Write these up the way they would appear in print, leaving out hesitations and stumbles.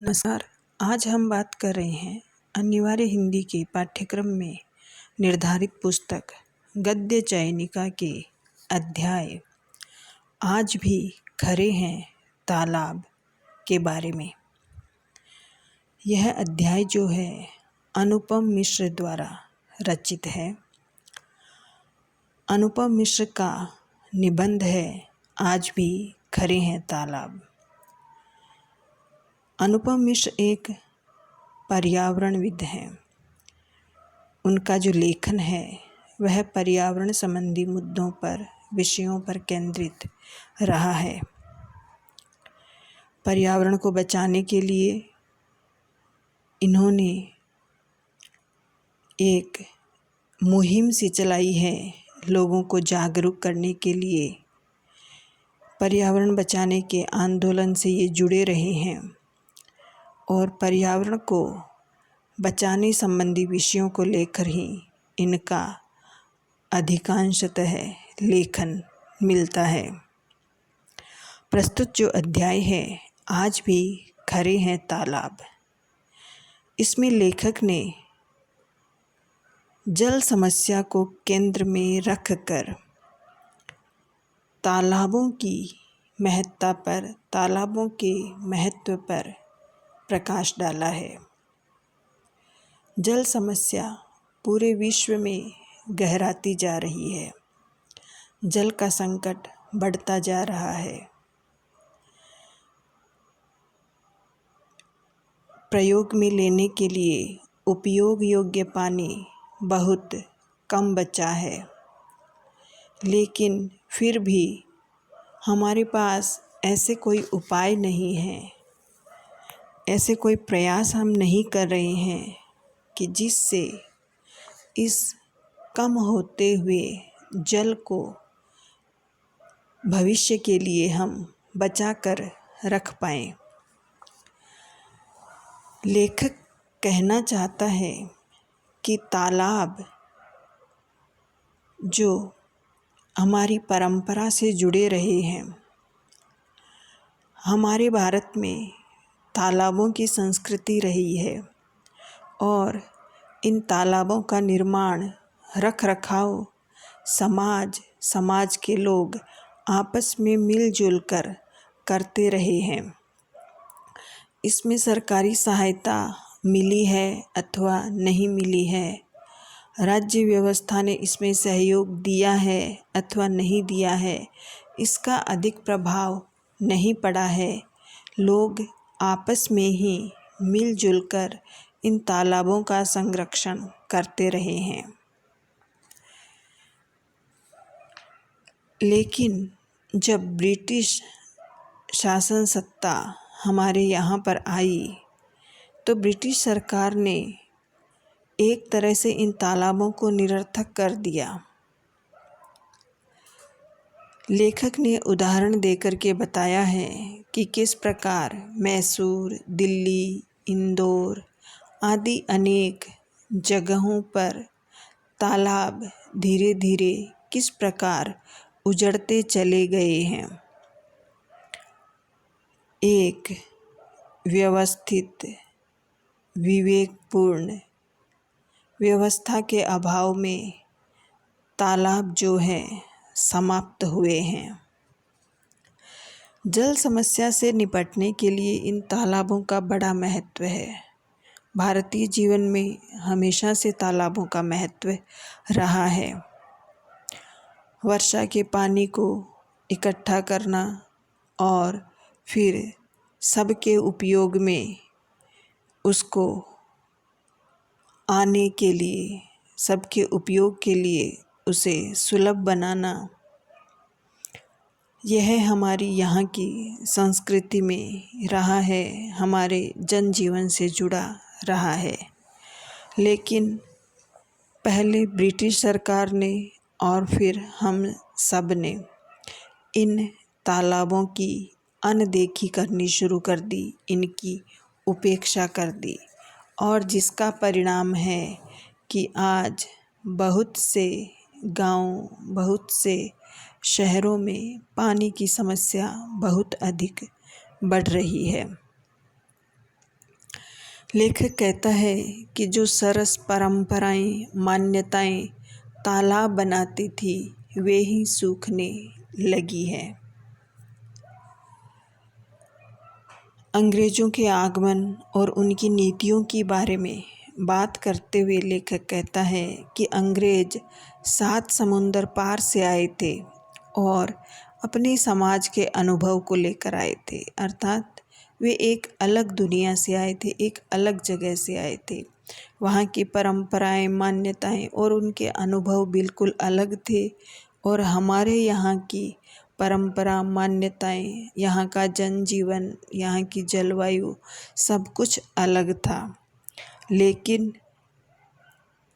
नमस्कार। आज हम बात कर रहे हैं अनिवार्य हिंदी के पाठ्यक्रम में निर्धारित पुस्तक गद्य चयनिका के अध्याय आज भी खरे हैं तालाब के बारे में। यह अध्याय जो है अनुपम मिश्र द्वारा रचित है। अनुपम मिश्र का निबंध है आज भी खरे हैं तालाब। अनुपम मिश्र एक पर्यावरणविद हैं। उनका जो लेखन है वह पर्यावरण संबंधी मुद्दों पर विषयों पर केंद्रित रहा है। पर्यावरण को बचाने के लिए इन्होंने एक मुहिम सी चलाई है लोगों को जागरूक करने के लिए। पर्यावरण बचाने के आंदोलन से ये जुड़े रहे हैं और पर्यावरण को बचाने संबंधी विषयों को लेकर ही इनका अधिकांशतः लेखन मिलता है। प्रस्तुत जो अध्याय है आज भी खरे हैं तालाब, इसमें लेखक ने जल समस्या को केंद्र में रखकर तालाबों की महत्ता पर, तालाबों के महत्व पर प्रकाश डाला है। जल समस्या पूरे विश्व में गहराती जा रही है। जल का संकट बढ़ता जा रहा है। प्रयोग में लेने के लिए उपयोग योग्य पानी बहुत कम बचा है, लेकिन फिर भी हमारे पास ऐसे कोई उपाय नहीं हैं, ऐसे कोई प्रयास हम नहीं कर रहे हैं कि जिससे इस कम होते हुए जल को भविष्य के लिए हम बचा कर रख पाएँ। लेखक कहना चाहता है कि तालाब जो हमारी परंपरा से जुड़े रहे हैं, हमारे भारत में तालाबों की संस्कृति रही है और इन तालाबों का निर्माण, रख रखाव समाज के लोग आपस में मिलजुल कर करते रहे हैं। इसमें सरकारी सहायता मिली है अथवा नहीं मिली है, राज्य व्यवस्था ने इसमें सहयोग दिया है अथवा नहीं दिया है, इसका अधिक प्रभाव नहीं पड़ा है। लोग आपस में ही मिलजुल कर इन तालाबों का संरक्षण करते रहे हैं। लेकिन जब ब्रिटिश शासन सत्ता हमारे यहाँ पर आई तो ब्रिटिश सरकार ने एक तरह से इन तालाबों को निरर्थक कर दिया। लेखक ने उदाहरण देकर के बताया है कि किस प्रकार मैसूर, दिल्ली, इंदौर आदि अनेक जगहों पर तालाब धीरे धीरे किस प्रकार उजड़ते चले गए हैं। एक व्यवस्थित, विवेकपूर्ण व्यवस्था के अभाव में तालाब जो है समाप्त हुए हैं। जल समस्या से निपटने के लिए इन तालाबों का बड़ा महत्व है। भारतीय जीवन में हमेशा से तालाबों का महत्व रहा है। वर्षा के पानी को इकट्ठा करना और फिर सबके उपयोग में उसको आने के लिए, सबके उपयोग के लिए उसे सुलभ बनाना, यह हमारी यहाँ की संस्कृति में रहा है, हमारे जनजीवन से जुड़ा रहा है। लेकिन पहले ब्रिटिश सरकार ने और फिर हम सब ने इन तालाबों की अनदेखी करनी शुरू कर दी, इनकी उपेक्षा कर दी और जिसका परिणाम है कि आज बहुत से गांव, बहुत से शहरों में पानी की समस्या बहुत अधिक बढ़ रही है। लेखक कहता है कि जो सरस परंपराएं मान्यताएं तालाब बनाती थी वे ही सूखने लगी है। अंग्रेजों के आगमन और उनकी नीतियों के बारे में बात करते हुए लेखक कहता है कि अंग्रेज 7 समुंदर पार से आए थे और अपने समाज के अनुभव को लेकर आए थे, अर्थात वे एक अलग दुनिया से आए थे, एक अलग जगह से आए थे। वहाँ की परंपराएं, मान्यताएं और उनके अनुभव बिल्कुल अलग थे और हमारे यहाँ की परंपरा, मान्यताएं, यहाँ का जनजीवन, यहाँ की जलवायु सब कुछ अलग था। लेकिन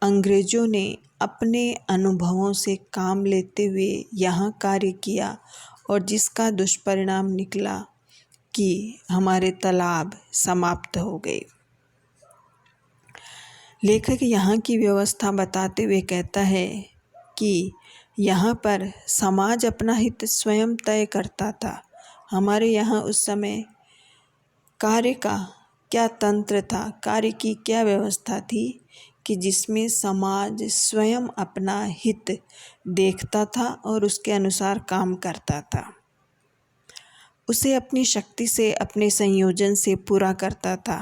अंग्रेज़ों ने अपने अनुभवों से काम लेते हुए यहाँ कार्य किया और जिसका दुष्परिणाम निकला कि हमारे तालाब समाप्त हो गए। लेखक यहाँ की व्यवस्था बताते हुए कहता है कि यहाँ पर समाज अपना हित स्वयं तय करता था। हमारे यहाँ उस समय कार्य का क्या तंत्र था, कार्य की क्या व्यवस्था थी कि जिसमें समाज स्वयं अपना हित देखता था और उसके अनुसार काम करता था, उसे अपनी शक्ति से, अपने संयोजन से पूरा करता था।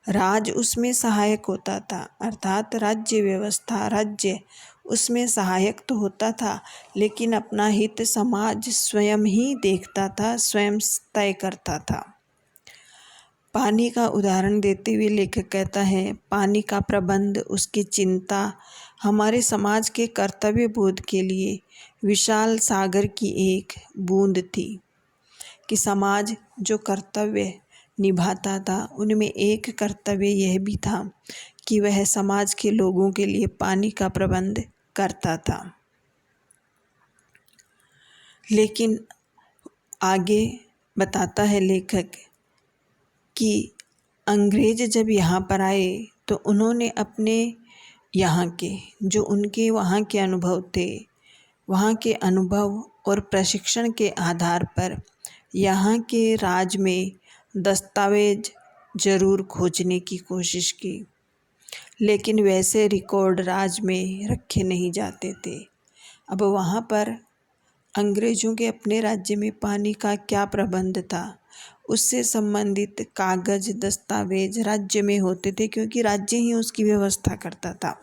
राज उसमें सहायक होता था, अर्थात राज्य व्यवस्था, राज्य उसमें सहायक तो होता था, लेकिन अपना हित समाज स्वयं ही देखता था, स्वयं तय करता था। पानी का उदाहरण देते हुए लेखक कहता है, पानी का प्रबंध, उसकी चिंता हमारे समाज के कर्तव्य बोध के लिए विशाल सागर की एक बूंद थी कि समाज जो कर्तव्य निभाता था उनमें एक कर्तव्य यह भी था कि वह समाज के लोगों के लिए पानी का प्रबंध करता था। लेकिन आगे बताता है लेखक कि अंग्रेज जब यहाँ पर आए तो उन्होंने अपने यहाँ के जो उनके वहाँ के अनुभव थे, वहाँ के अनुभव और प्रशिक्षण के आधार पर यहाँ के राज में दस्तावेज ज़रूर खोजने की कोशिश की, लेकिन वैसे रिकॉर्ड राज में रखे नहीं जाते थे। अब वहाँ पर अंग्रेज़ों के अपने राज्य में पानी का क्या प्रबंध था, उससे संबंधित कागज़, दस्तावेज राज्य में होते थे, क्योंकि राज्य ही उसकी व्यवस्था करता था।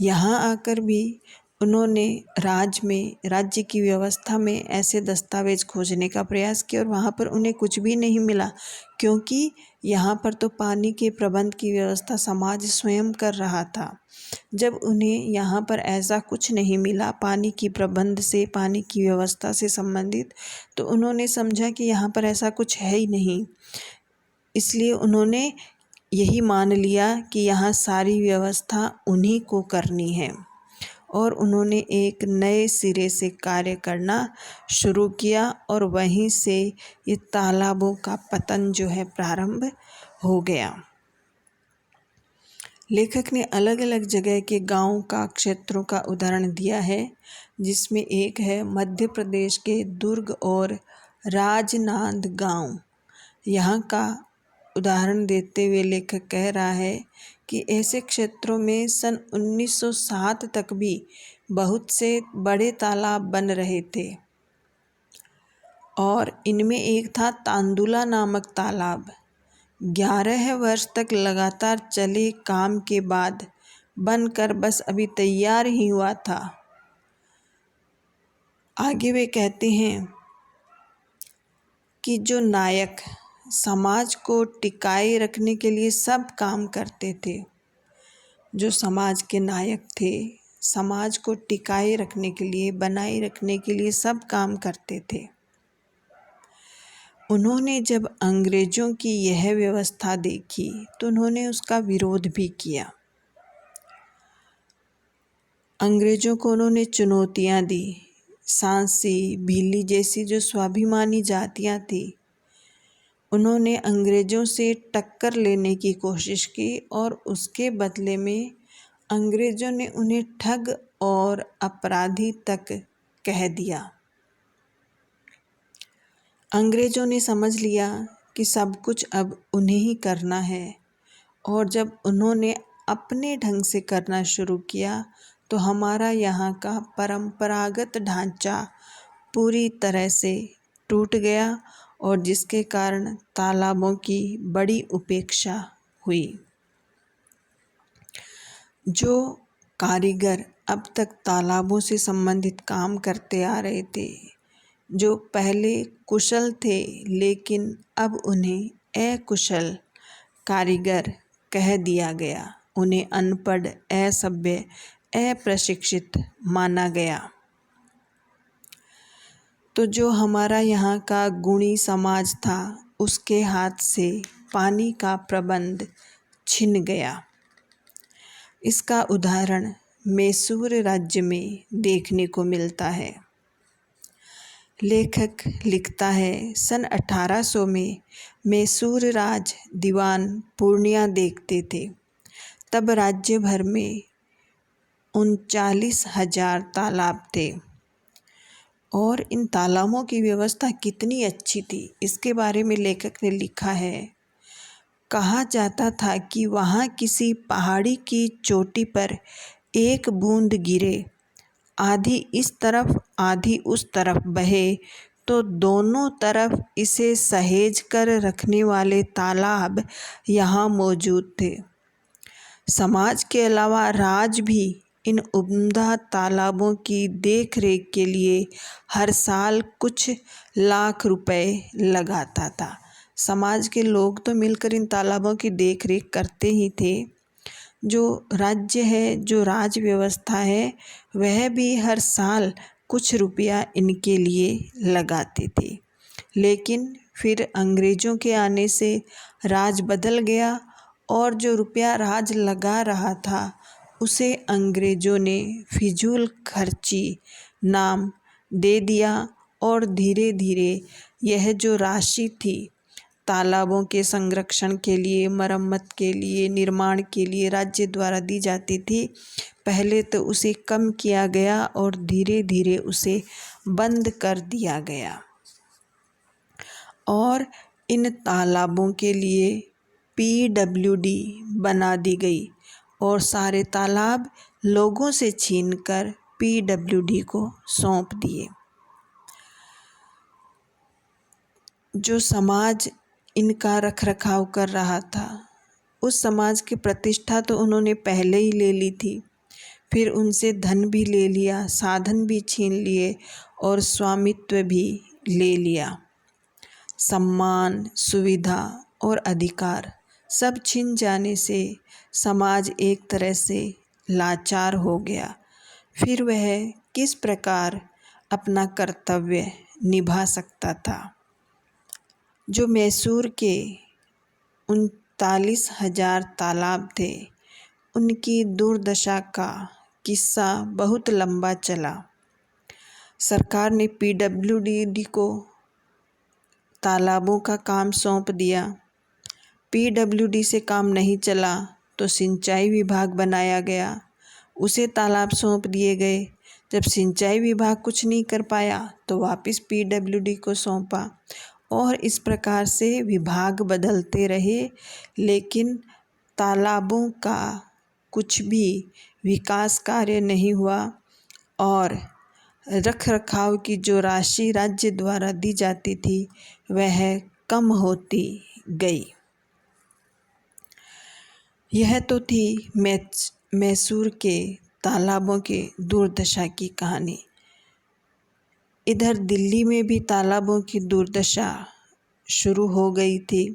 यहाँ आकर भी उन्होंने राज्य की व्यवस्था में ऐसे दस्तावेज खोजने का प्रयास किया और वहाँ पर उन्हें कुछ भी नहीं मिला, क्योंकि यहाँ पर तो पानी के प्रबंध की व्यवस्था समाज स्वयं कर रहा था। जब उन्हें यहाँ पर ऐसा कुछ नहीं मिला पानी की प्रबंध से, पानी की व्यवस्था से संबंधित, तो उन्होंने समझा कि यहाँ पर ऐसा कुछ है ही नहीं। इसलिए उन्होंने यही मान लिया कि यहाँ सारी व्यवस्था उन्हीं को करनी है और उन्होंने एक नए सिरे से कार्य करना शुरू किया और वहीं से ये तालाबों का पतन जो है प्रारंभ हो गया। लेखक ने अलग अलग जगह के गांवों का, क्षेत्रों का उदाहरण दिया है, जिसमें एक है मध्य प्रदेश के दुर्ग और राजनांद गांव। यहाँ का उदाहरण देते हुए लेखक कह रहा है कि ऐसे क्षेत्रों में सन 1907 तक भी बहुत से बड़े तालाब बन रहे थे और इनमें एक था तांदुला नामक तालाब। 11 वर्ष तक लगातार चले काम के बाद बनकर बस अभी तैयार ही हुआ था। आगे वे कहते हैं कि जो नायक समाज को टिकाए रखने के लिए सब काम करते थे, जो समाज के नायक थे, समाज को टिकाए रखने के लिए, बनाए रखने के लिए सब काम करते थे, उन्होंने जब अंग्रेज़ों की यह व्यवस्था देखी तो उन्होंने उसका विरोध भी किया। अंग्रेज़ों को उन्होंने चुनौतियाँ दी। सांसी, भीली जैसी जो स्वाभिमानी जातियाँ थी, उन्होंने अंग्रेज़ों से टक्कर लेने की कोशिश की और उसके बदले में अंग्रेज़ों ने उन्हें ठग और अपराधी तक कह दिया। अंग्रेज़ों ने समझ लिया कि सब कुछ अब उन्हें ही करना है और जब उन्होंने अपने ढंग से करना शुरू किया तो हमारा यहाँ का परंपरागत ढांचा पूरी तरह से टूट गया और जिसके कारण तालाबों की बड़ी उपेक्षा हुई। जो कारीगर अब तक तालाबों से संबंधित काम करते आ रहे थे, जो पहले कुशल थे लेकिन अब उन्हें अकुशल कारीगर कह दिया गया, उन्हें अनपढ़, असभ्य, अप्रशिक्षित माना गया। तो जो हमारा यहाँ का गुणी समाज था उसके हाथ से पानी का प्रबंध छिन गया। इसका उदाहरण मैसूर राज्य में देखने को मिलता है। लेखक लिखता है, सन 1800 में मैसूर राज दीवान पूर्णिया देखते थे। तब राज्य भर में 39,000 तालाब थे और इन तालाबों की व्यवस्था कितनी अच्छी थी इसके बारे में लेखक ने लिखा है। कहा जाता था कि वहाँ किसी पहाड़ी की चोटी पर एक बूंद गिरे, आधी इस तरफ आधी उस तरफ बहे तो दोनों तरफ इसे सहेज कर रखने वाले तालाब यहाँ मौजूद थे। समाज के अलावा राज भी इन उम्दा तालाबों की देख रेख के लिए हर साल कुछ लाख रुपए लगाता था। समाज के लोग तो मिलकर इन तालाबों की देख रेख करते ही थे। जो राज्य है, जो राज व्यवस्था है, वह भी हर साल कुछ रुपया इनके लिए लगाते थे। लेकिन फिर अंग्रेज़ों के आने से राज बदल गया और जो रुपया राज लगा रहा था उसे अंग्रेज़ों ने फिजूल खर्ची नाम दे दिया और धीरे धीरे यह जो राशि थी तालाबों के संरक्षण के लिए, मरम्मत के लिए, निर्माण के लिए राज्य द्वारा दी जाती थी, पहले तो उसे कम किया गया और धीरे धीरे उसे बंद कर दिया गया। और इन तालाबों के लिए PWD बना दी गई और सारे तालाब लोगों से छीनकर PWD को सौंप दिए। जो समाज इनका रखरखाव कर रहा था उस समाज की प्रतिष्ठा तो उन्होंने पहले ही ले ली थी, फिर उनसे धन भी ले लिया, साधन भी छीन लिए और स्वामित्व भी ले लिया। सम्मान, सुविधा और अधिकार सब छिन जाने से समाज एक तरह से लाचार हो गया। फिर वह किस प्रकार अपना कर्तव्य निभा सकता था। जो मैसूर के 39,000 तालाब थे उनकी दुर्दशा का किस्सा बहुत लंबा चला। सरकार ने PWD को तालाबों का काम सौंप दिया। PWD से काम नहीं चला तो सिंचाई विभाग बनाया गया, उसे तालाब सौंप दिए गए। जब सिंचाई विभाग कुछ नहीं कर पाया तो वापस PWD को सौंपा और इस प्रकार से विभाग बदलते रहे, लेकिन तालाबों का कुछ भी विकास कार्य नहीं हुआ और रख रखाव की जो राशि राज्य द्वारा दी जाती थी वह कम होती गई। यह तो थी मैसूर के तालाबों के दुर्दशा की कहानी। इधर दिल्ली में भी तालाबों की दुर्दशा शुरू हो गई थी।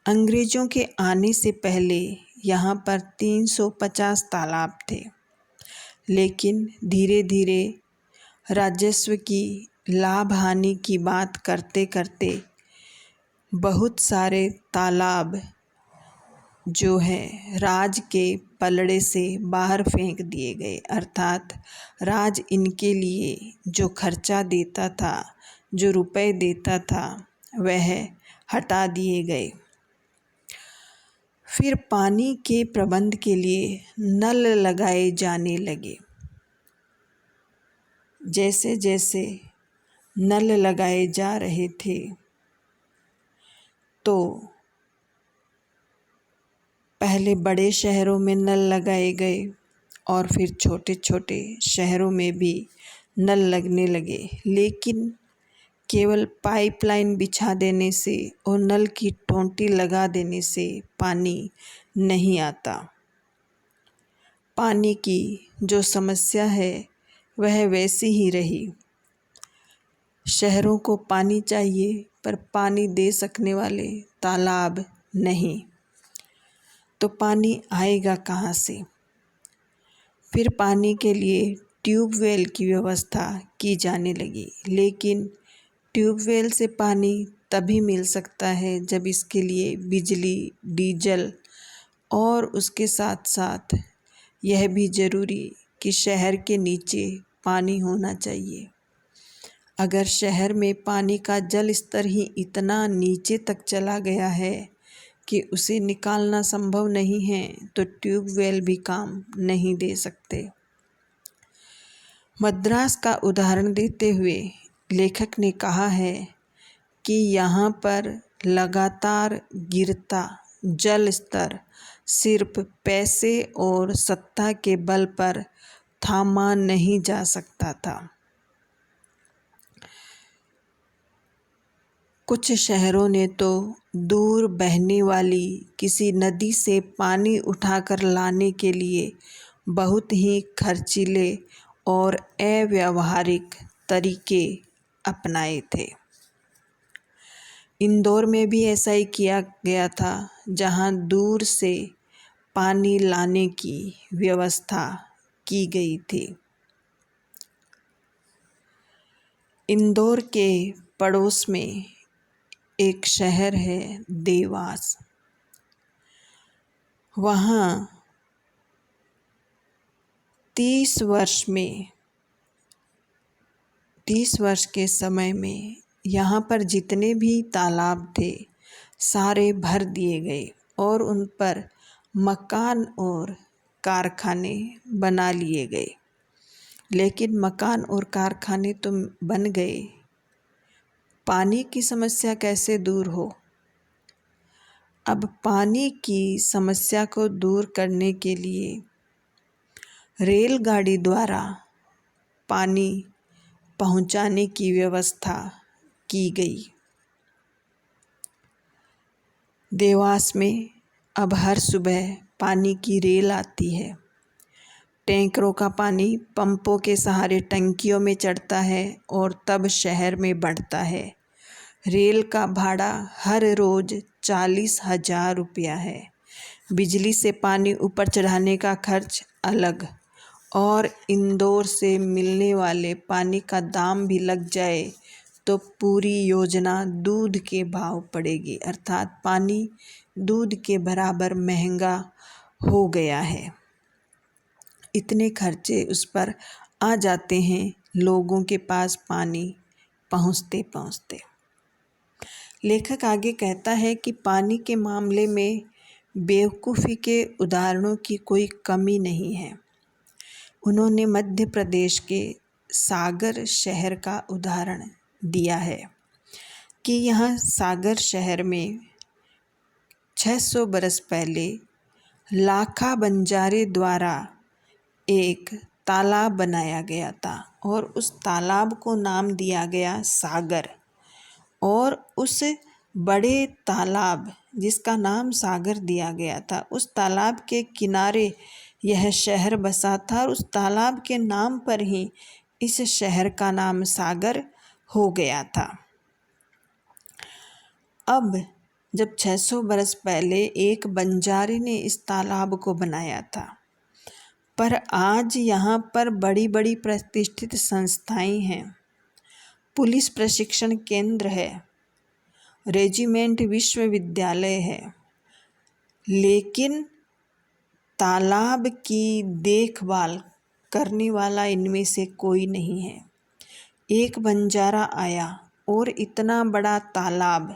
अंग्रेज़ों के आने से पहले यहाँ पर 350 तालाब थे, लेकिन धीरे धीरे राजस्व की लाभ हानि की बात करते करते बहुत सारे तालाब जो है राज के पलड़े से बाहर फेंक दिए गए, अर्थात राज इनके लिए जो खर्चा देता था, जो रुपए देता था, वह हटा दिए गए। फिर पानी के प्रबंध के लिए नल लगाए जाने लगे। जैसे जैसे नल लगाए जा रहे थे तो पहले बड़े शहरों में नल लगाए गए और फिर छोटे छोटे शहरों में भी नल लगने लगे, लेकिन केवल पाइपलाइन बिछा देने से और नल की टोंटी लगा देने से पानी नहीं आता। पानी की जो समस्या है वह वैसी ही रही। शहरों को पानी चाहिए पर पानी दे सकने वाले तालाब नहीं, तो पानी आएगा कहाँ से? फिर पानी के लिए ट्यूबवेल की व्यवस्था की जाने लगी, लेकिन ट्यूबवेल से पानी तभी मिल सकता है जब इसके लिए बिजली, डीजल और उसके साथ साथ यह भी ज़रूरी कि शहर के नीचे पानी होना चाहिए। अगर शहर में पानी का जल स्तर ही इतना नीचे तक चला गया है कि उसे निकालना संभव नहीं है, तो ट्यूबवेल भी काम नहीं दे सकते। मद्रास का उदाहरण देते हुए लेखक ने कहा है कि यहाँ पर लगातार गिरता जल स्तर सिर्फ पैसे और सत्ता के बल पर थामा नहीं जा सकता था। कुछ शहरों ने तो दूर बहने वाली किसी नदी से पानी उठाकर लाने के लिए बहुत ही खर्चीले और अव्यावहारिक तरीके अपनाए थे। इंदौर में भी ऐसा ही किया गया था, जहां दूर से पानी लाने की व्यवस्था की गई थी। इंदौर के पड़ोस में एक शहर है देवास। वहाँ 30 वर्ष के समय में यहाँ पर जितने भी तालाब थे सारे भर दिए गए और उन पर मकान और कारखाने बना लिए गए। लेकिन मकान और कारखाने तो बन गए, पानी की समस्या कैसे दूर हो? अब पानी की समस्या को दूर करने के लिए रेलगाड़ी द्वारा पानी पहुंचाने की व्यवस्था की गई। देवास में अब हर सुबह पानी की रेल आती है। टैंकरों का पानी पंपों के सहारे टंकियों में चढ़ता है और तब शहर में बढ़ता है। रेल का भाड़ा हर रोज़ 40,000 रुपया है। बिजली से पानी ऊपर चढ़ाने का खर्च अलग, और इंदौर से मिलने वाले पानी का दाम भी लग जाए तो पूरी योजना दूध के भाव पड़ेगी, अर्थात पानी दूध के बराबर महंगा हो गया है। इतने खर्चे उस पर आ जाते हैं लोगों के पास पानी पहुँचते पहुँचते। लेखक आगे कहता है कि पानी के मामले में बेवकूफ़ी के उदाहरणों की कोई कमी नहीं है। उन्होंने मध्य प्रदेश के सागर शहर का उदाहरण दिया है कि यहाँ सागर शहर में 600 बरस पहले लाखा बंजारे द्वारा एक तालाब बनाया गया था और उस तालाब को नाम दिया गया सागर। और उस बड़े तालाब जिसका नाम सागर दिया गया था, उस तालाब के किनारे यह शहर बसा था और उस तालाब के नाम पर ही इस शहर का नाम सागर हो गया था। अब जब 600 बरस पहले एक बंजारे ने इस तालाब को बनाया था, पर आज यहाँ पर बड़ी बड़ी प्रतिष्ठित संस्थाएं हैं, पुलिस प्रशिक्षण केंद्र है, रेजिमेंट विश्वविद्यालय है, लेकिन तालाब की देखभाल करने वाला इनमें से कोई नहीं है। एक बंजारा आया और इतना बड़ा तालाब,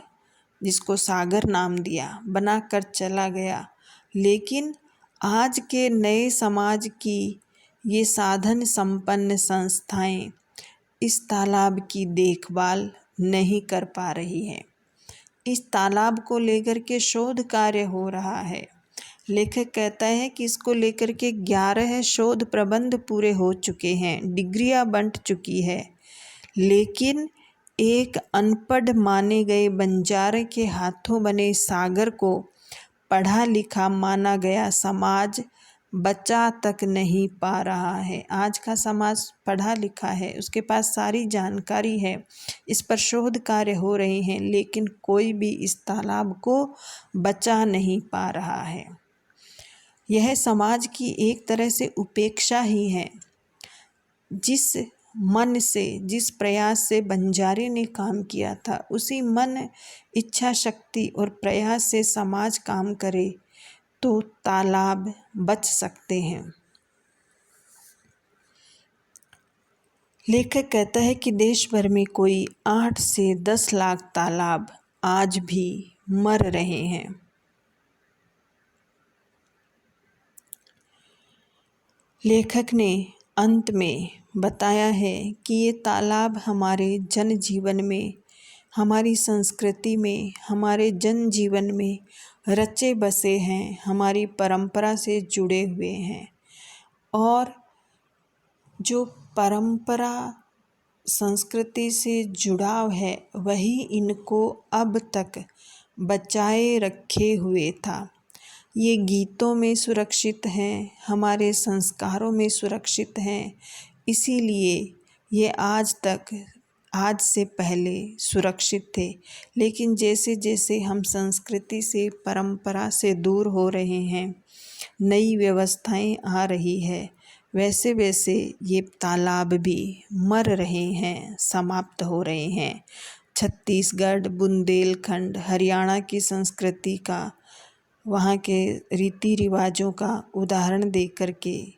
जिसको सागर नाम दिया, बनाकर चला गया, लेकिन आज के नए समाज की ये साधन संपन्न संस्थाएं इस तालाब की देखभाल नहीं कर पा रही हैं। इस तालाब को लेकर के शोध कार्य हो रहा है, लेखक कहता है कि इसको लेकर के 11 शोध प्रबंध पूरे हो चुके हैं, डिग्रियां बंट चुकी है, लेकिन एक अनपढ़ माने गए बंजारे के हाथों बने सागर को पढ़ा लिखा माना गया समाज बचा तक नहीं पा रहा है। आज का समाज पढ़ा लिखा है, उसके पास सारी जानकारी है, इस पर शोध कार्य हो रहे हैं, लेकिन कोई भी इस तालाब को बचा नहीं पा रहा है। यह समाज की एक तरह से उपेक्षा ही है। जिस मन से, जिस प्रयास से बंजारे ने काम किया था, उसी मन, इच्छा शक्ति और प्रयास से समाज काम करे तो तालाब बच सकते हैं। लेखक कहता है कि देश भर में कोई 8 से 10 लाख तालाब आज भी मर रहे हैं। लेखक ने अंत में बताया है कि ये तालाब हमारे जनजीवन में, हमारी संस्कृति में, हमारे जनजीवन में रचे बसे हैं, हमारी परंपरा से जुड़े हुए हैं, और जो परंपरा संस्कृति से जुड़ाव है वही इनको अब तक बचाए रखे हुए था। ये गीतों में सुरक्षित हैं, हमारे संस्कारों में सुरक्षित हैं, इसीलिए ये आज तक, आज से पहले सुरक्षित थे। लेकिन जैसे जैसे हम संस्कृति से, परंपरा से दूर हो रहे हैं, नई व्यवस्थाएं आ रही है, वैसे वैसे ये तालाब भी मर रहे हैं, समाप्त हो रहे हैं। छत्तीसगढ़, बुंदेलखंड, हरियाणा की संस्कृति का, वहाँ के रीति रिवाजों का उदाहरण दे कर के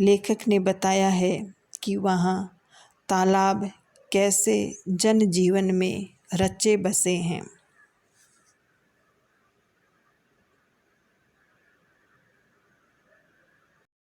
लेखक ने बताया है कि वहाँ तालाब कैसे जनजीवन में रचे बसे हैं।